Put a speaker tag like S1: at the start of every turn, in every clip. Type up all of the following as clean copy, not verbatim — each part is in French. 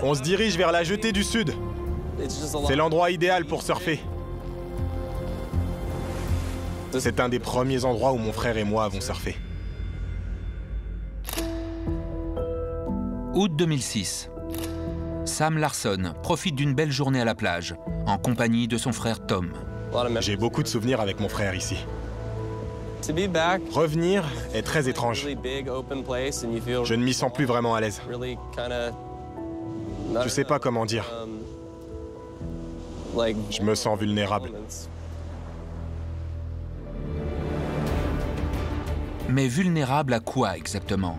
S1: On se dirige vers la jetée du sud. C'est l'endroit idéal pour surfer. C'est un des premiers endroits où mon frère et moi avons surfé.
S2: Août 2006. Sam Larson profite d'une belle journée à la plage, en compagnie de son frère Tom.
S1: J'ai beaucoup de souvenirs avec mon frère ici. Revenir est très étrange. Je ne m'y sens plus vraiment à l'aise. Je sais pas comment dire. Je me sens vulnérable.
S2: Mais vulnérable à quoi exactement?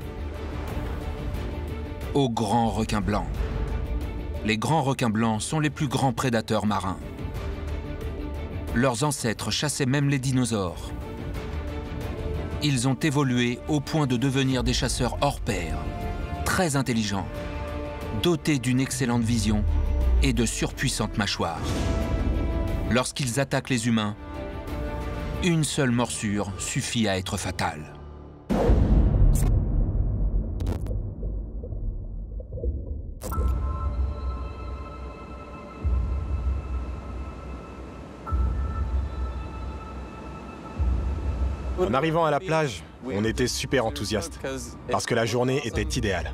S2: Aux grands requins blancs. Les grands requins blancs sont les plus grands prédateurs marins. Leurs ancêtres chassaient même les dinosaures. Ils ont évolué au point de devenir des chasseurs hors pair, très intelligents, dotés d'une excellente vision et de surpuissantes mâchoires. Lorsqu'ils attaquent les humains, une seule morsure suffit à être fatale.
S1: En arrivant à la plage, on était super enthousiastes, parce que la journée était idéale.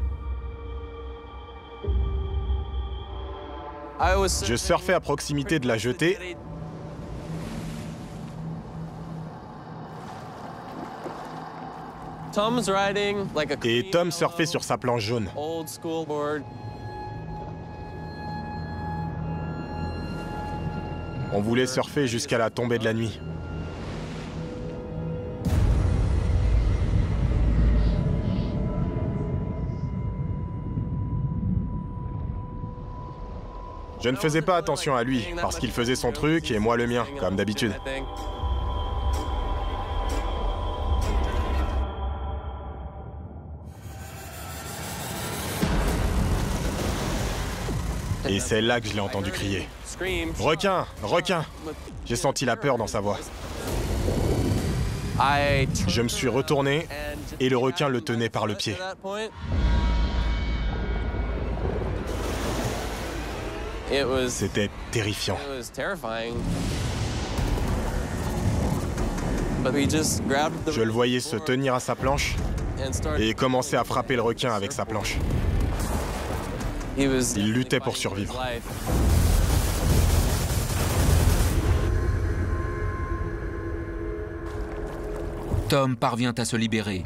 S1: Je surfais à proximité de la jetée. Et Tom surfait sur sa planche jaune. On voulait surfer jusqu'à la tombée de la nuit. Je ne faisais pas attention à lui, parce qu'il faisait son truc et moi le mien, comme d'habitude. Et c'est là que je l'ai entendu crier. « Requin! Requin !» J'ai senti la peur dans sa voix. Je me suis retourné et le requin le tenait par le pied. C'était terrifiant. Je le voyais se tenir à sa planche et commencer à frapper le requin avec sa planche. Il luttait pour survivre.
S2: Tom parvient à se libérer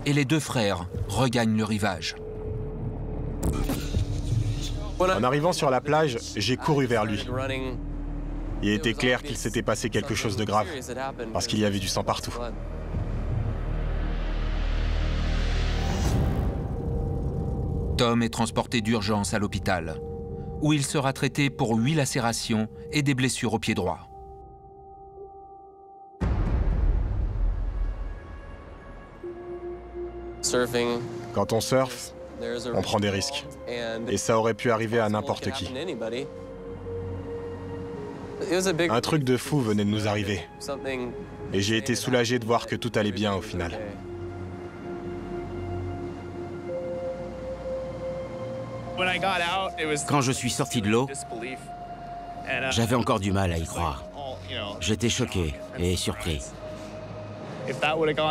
S2: et les deux frères regagnent le rivage.
S1: En arrivant sur la plage, j'ai couru vers lui. Il était clair qu'il s'était passé quelque chose de grave, parce qu'il y avait du sang partout.
S2: Tom est transporté d'urgence à l'hôpital, où il sera traité pour 8 lacérations et des blessures au pied droit.
S1: Quand on surfe, on prend des risques. Et ça aurait pu arriver à n'importe qui. Un truc de fou venait de nous arriver. Et j'ai été soulagé de voir que tout allait bien au final.
S3: Quand je suis sorti de l'eau, j'avais encore du mal à y croire. J'étais choqué et surpris.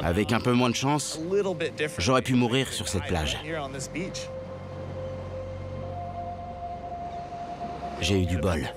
S3: Avec un peu moins de chance, j'aurais pu mourir sur cette plage. J'ai eu du bol.